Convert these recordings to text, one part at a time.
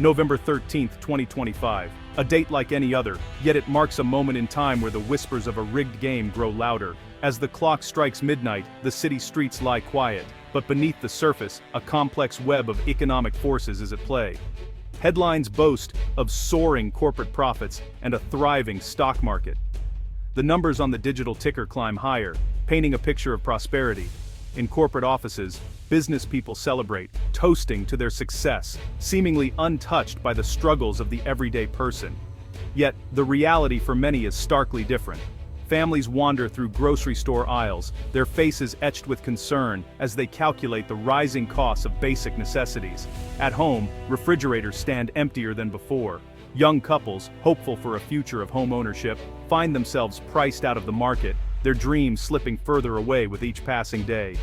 November 13th, 2025. A date like any other, yet it marks a moment in time where the whispers of a rigged game grow louder. As the clock strikes midnight, the city streets lie quiet, but beneath the surface, a complex web of economic forces is at play. Headlines boast of soaring corporate profits and a thriving stock market. The numbers on the digital ticker climb higher, painting a picture of prosperity. In corporate offices, business people celebrate, toasting to their success, seemingly untouched by the struggles of the everyday person. Yet, the reality for many is starkly different. Families wander through grocery store aisles, their faces etched with concern as they calculate the rising costs of basic necessities. At home, refrigerators stand emptier than before. Young couples, hopeful for a future of home ownership, find themselves priced out of the market, their dreams slipping further away with each passing day.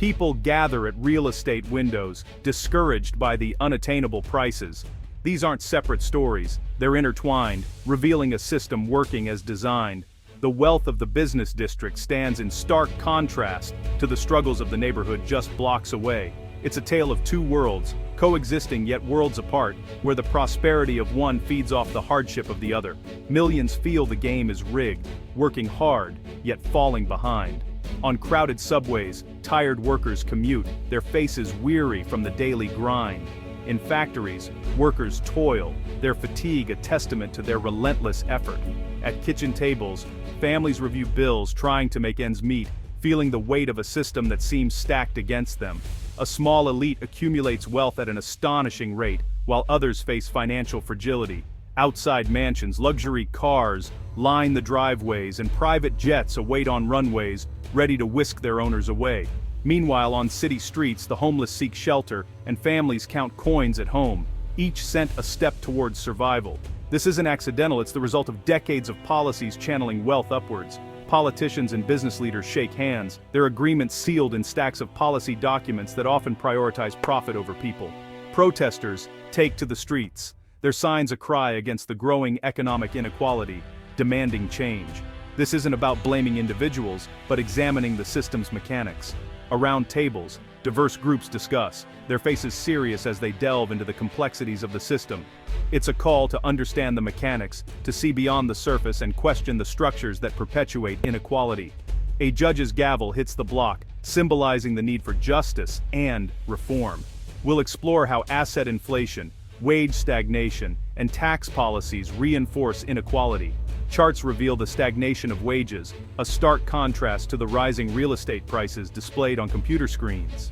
People gather at real estate windows, discouraged by the unattainable prices. These aren't separate stories, they're intertwined, revealing a system working as designed. The wealth of the business district stands in stark contrast to the struggles of the neighborhood just blocks away. It's a tale of two worlds, coexisting yet worlds apart, where the prosperity of one feeds off the hardship of the other. Millions feel the game is rigged, working hard, yet falling behind. On crowded subways, tired workers commute, their faces weary from the daily grind. In factories, workers toil, their fatigue a testament to their relentless effort. At kitchen tables, families review bills trying to make ends meet, feeling the weight of a system that seems stacked against them. A small elite accumulates wealth at an astonishing rate, while others face financial fragility. Outside mansions, luxury cars line the driveways, and private jets await on runways, ready to whisk their owners away. Meanwhile, on city streets, the homeless seek shelter, and families count coins at home, each cent a step towards survival. This isn't accidental, it's the result of decades of policies channeling wealth upwards. Politicians and business leaders shake hands, their agreements sealed in stacks of policy documents that often prioritize profit over people. Protesters take to the streets, their signs a cry against the growing economic inequality, demanding change. This isn't about blaming individuals, but examining the system's mechanics. Around tables, diverse groups discuss, their faces serious as they delve into the complexities of the system. It's a call to understand the mechanics, to see beyond the surface and question the structures that perpetuate inequality. A judge's gavel hits the block, symbolizing the need for justice and reform. We'll explore how asset inflation, wage stagnation, and tax policies reinforce inequality. Charts reveal the stagnation of wages, a stark contrast to the rising real estate prices displayed on computer screens.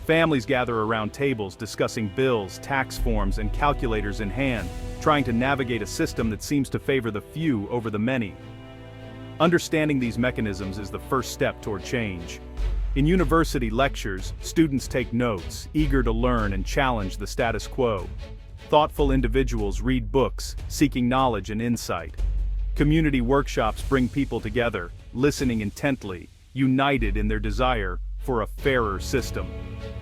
Families gather around tables discussing bills, tax forms, and calculators in hand, trying to navigate a system that seems to favor the few over the many. Understanding these mechanisms is the first step toward change. In university lectures, students take notes, eager to learn and challenge the status quo. Thoughtful individuals read books, seeking knowledge and insight. Community workshops bring people together, listening intently, united in their desire for a fairer system.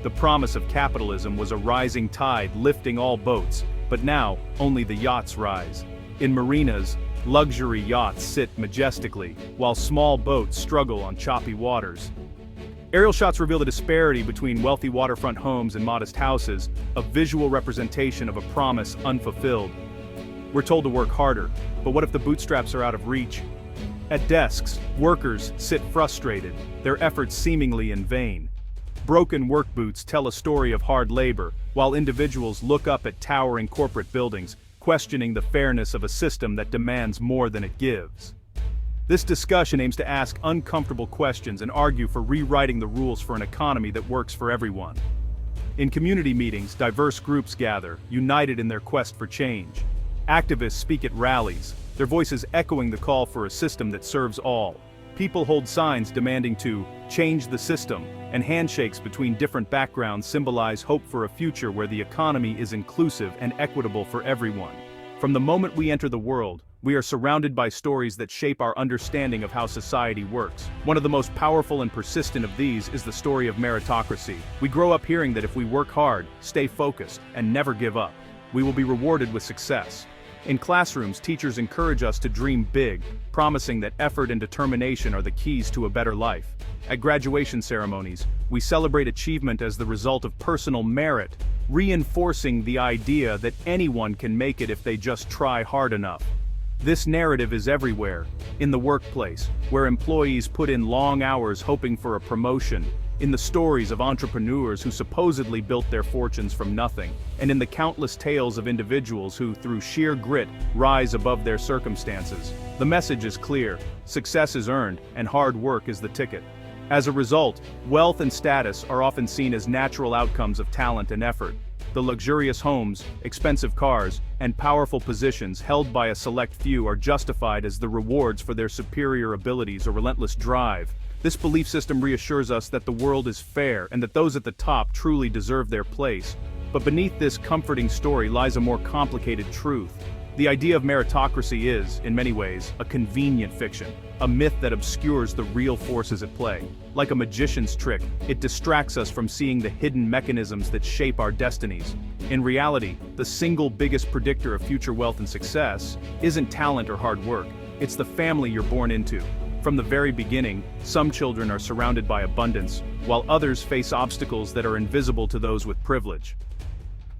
The promise of capitalism was a rising tide lifting all boats, but now only the yachts rise. In marinas, luxury yachts sit majestically, while small boats struggle on choppy waters. Aerial shots reveal the disparity between wealthy waterfront homes and modest houses, a visual representation of a promise unfulfilled. We're told to work harder, but what if the bootstraps are out of reach? At desks, workers sit frustrated, their efforts seemingly in vain. Broken work boots tell a story of hard labor, while individuals look up at towering corporate buildings, questioning the fairness of a system that demands more than it gives. This discussion aims to ask uncomfortable questions and argue for rewriting the rules for an economy that works for everyone. In community meetings, diverse groups gather, united in their quest for change. Activists speak at rallies, their voices echoing the call for a system that serves all. People hold signs demanding to change the system, and handshakes between different backgrounds symbolize hope for a future where the economy is inclusive and equitable for everyone. From the moment we enter the world, we are surrounded by stories that shape our understanding of how society works. One of the most powerful and persistent of these is the story of meritocracy. We grow up hearing that if we work hard, stay focused, and never give up, we will be rewarded with success. In classrooms, teachers encourage us to dream big, promising that effort and determination are the keys to a better life. At graduation ceremonies, we celebrate achievement as the result of personal merit, reinforcing the idea that anyone can make it if they just try hard enough. This narrative is everywhere: in the workplace, where employees put in long hours hoping for a promotion, in the stories of entrepreneurs who supposedly built their fortunes from nothing, and in the countless tales of individuals who, through sheer grit, rise above their circumstances. The message is clear: success is earned, and hard work is the ticket. As a result, wealth and status are often seen as natural outcomes of talent and effort. The luxurious homes, expensive cars, and powerful positions held by a select few are justified as the rewards for their superior abilities or relentless drive. This belief system reassures us that the world is fair and that those at the top truly deserve their place. But beneath this comforting story lies a more complicated truth. The idea of meritocracy is, in many ways, a convenient fiction, a myth that obscures the real forces at play. Like a magician's trick, it distracts us from seeing the hidden mechanisms that shape our destinies. In reality, the single biggest predictor of future wealth and success isn't talent or hard work, it's the family you're born into. From the very beginning, some children are surrounded by abundance, while others face obstacles that are invisible to those with privilege.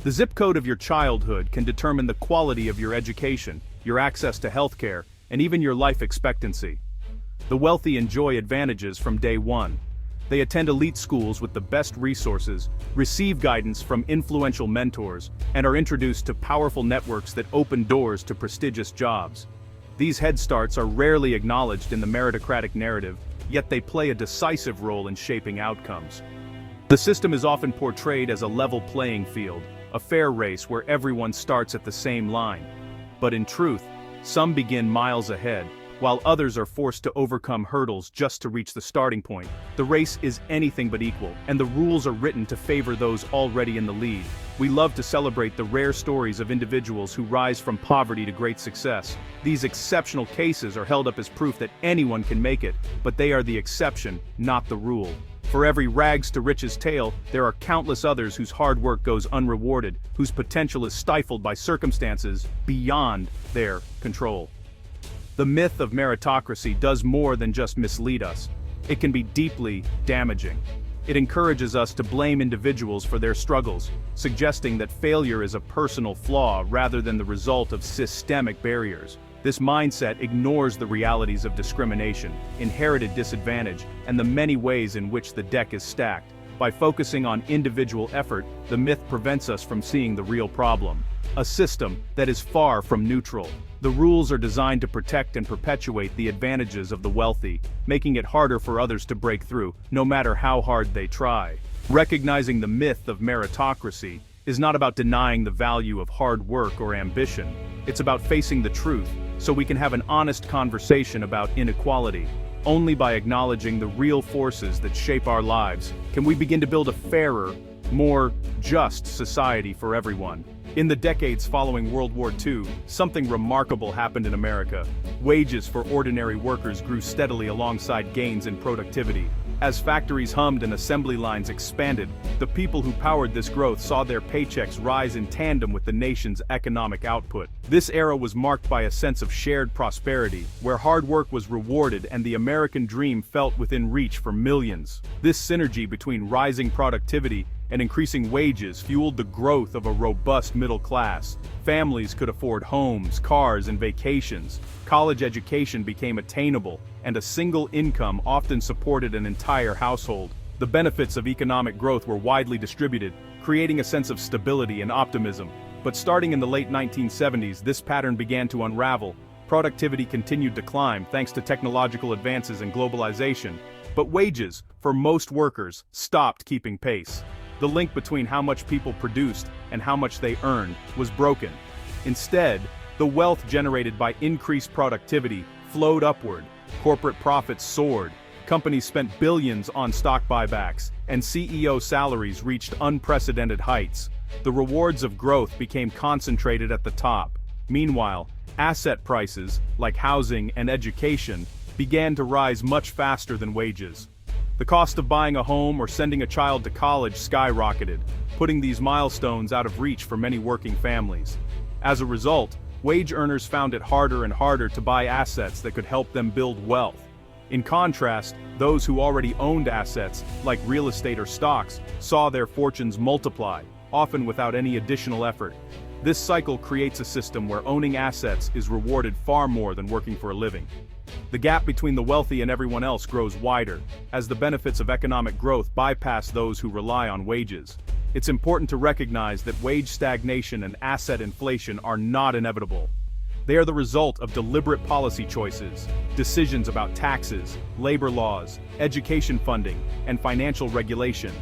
The zip code of your childhood can determine the quality of your education, your access to healthcare, and even your life expectancy. The wealthy enjoy advantages from day one. They attend elite schools with the best resources, receive guidance from influential mentors, and are introduced to powerful networks that open doors to prestigious jobs. These head starts are rarely acknowledged in the meritocratic narrative, yet they play a decisive role in shaping outcomes. The system is often portrayed as a level playing field, a fair race where everyone starts at the same line. But in truth, some begin miles ahead, while others are forced to overcome hurdles just to reach the starting point. The race is anything but equal, and the rules are written to favor those already in the lead. We love to celebrate the rare stories of individuals who rise from poverty to great success. These exceptional cases are held up as proof that anyone can make it, but they are the exception, not the rule. For every rags to riches tale, there are countless others whose hard work goes unrewarded, whose potential is stifled by circumstances beyond their control. The myth of meritocracy does more than just mislead us. It can be deeply damaging. It encourages us to blame individuals for their struggles, suggesting that failure is a personal flaw rather than the result of systemic barriers. This mindset ignores the realities of discrimination, inherited disadvantage, and the many ways in which the deck is stacked. By focusing on individual effort, the myth prevents us from seeing the real problem: a system that is far from neutral. The rules are designed to protect and perpetuate the advantages of the wealthy, making it harder for others to break through, no matter how hard they try. Recognizing the myth of meritocracy is not about denying the value of hard work or ambition. It's about facing the truth, so we can have an honest conversation about inequality. Only by acknowledging the real forces that shape our lives can we begin to build a fairer, more just society for everyone. In the decades following World War II, something remarkable happened in America. Wages for ordinary workers grew steadily alongside gains in productivity. As factories hummed and assembly lines expanded, the people who powered this growth saw their paychecks rise in tandem with the nation's economic output. This era was marked by a sense of shared prosperity, where hard work was rewarded and the American dream felt within reach for millions. This synergy between rising productivity and increasing wages fueled the growth of a robust middle class. Families could afford homes, cars, and vacations. College education became attainable, and a single income often supported an entire household. The benefits of economic growth were widely distributed, creating a sense of stability and optimism. But starting in the late 1970s, this pattern began to unravel. Productivity continued to climb thanks to technological advances and globalization. But wages, for most workers, stopped keeping pace. The link between how much people produced and how much they earned was broken. Instead, the wealth generated by increased productivity flowed upward. Corporate profits soared, companies spent billions on stock buybacks, and CEO salaries reached unprecedented heights. The rewards of growth became concentrated at the top. Meanwhile, asset prices, like housing and education, began to rise much faster than wages. The cost of buying a home or sending a child to college skyrocketed, putting these milestones out of reach for many working families. As a result, wage earners found it harder and harder to buy assets that could help them build wealth. In contrast, those who already owned assets, like real estate or stocks, saw their fortunes multiply. often without any additional effort. This cycle creates a system where owning assets is rewarded far more than working for a living. The gap between the wealthy and everyone else grows wider, as the benefits of economic growth bypass those who rely on wages. It's important to recognize that wage stagnation and asset inflation are not inevitable. They are the result of deliberate policy choices, decisions about taxes, labor laws, education funding, and financial regulation.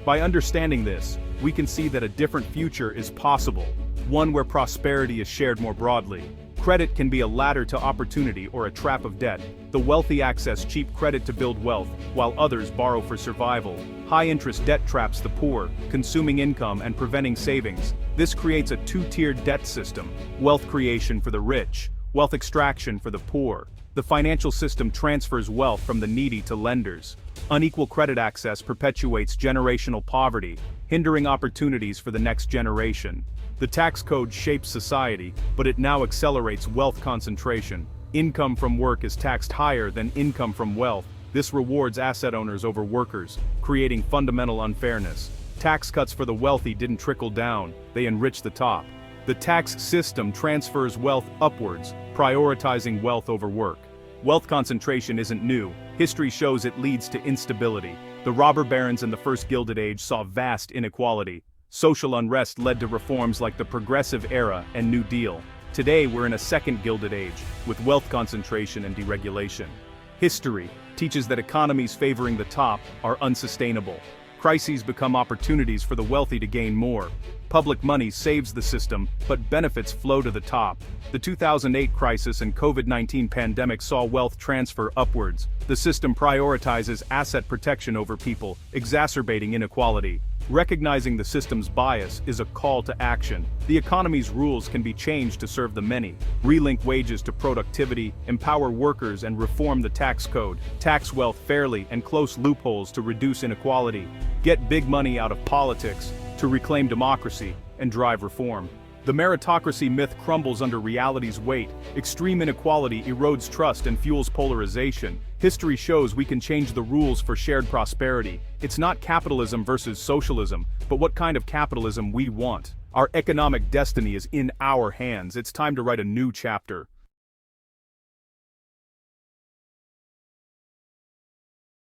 By understanding this, we can see that a different future is possible, one where prosperity is shared more broadly. Credit can be a ladder to opportunity or a trap of debt. The wealthy access cheap credit to build wealth, while others borrow for survival. High-interest debt traps the poor, consuming income and preventing savings. This creates a two-tiered debt system: wealth creation for the rich, wealth extraction for the poor. The financial system transfers wealth from the needy to lenders. Unequal credit access perpetuates generational poverty, hindering opportunities for the next generation. The tax code shapes society, but it now accelerates wealth concentration. Income from work is taxed higher than income from wealth. This rewards asset owners over workers, creating fundamental unfairness. Tax cuts for the wealthy didn't trickle down, they enriched the top. The tax system transfers wealth upwards, prioritizing wealth over work. Wealth concentration isn't new. History shows it leads to instability. The robber barons in the First Gilded Age saw vast inequality. Social unrest led to reforms like the Progressive Era and New Deal. Today we're in a second Gilded Age, with wealth concentration and deregulation. History teaches that economies favoring the top are unsustainable. Crises become opportunities for the wealthy to gain more. Public money saves the system, but benefits flow to the top. The 2008 crisis and COVID-19 pandemic saw wealth transfer upwards. The system prioritizes asset protection over people, exacerbating inequality. Recognizing the system's bias is a call to action. The economy's rules can be changed to serve the many. Relink wages to productivity, empower workers, and reform the tax code. Tax wealth fairly and close loopholes to reduce inequality. Get big money out of politics to reclaim democracy and drive reform. The meritocracy myth crumbles under reality's weight. Extreme inequality erodes trust and fuels polarization. History shows we can change the rules for shared prosperity. It's not capitalism versus socialism, but what kind of capitalism we want. Our economic destiny is in our hands. It's time to write a new chapter.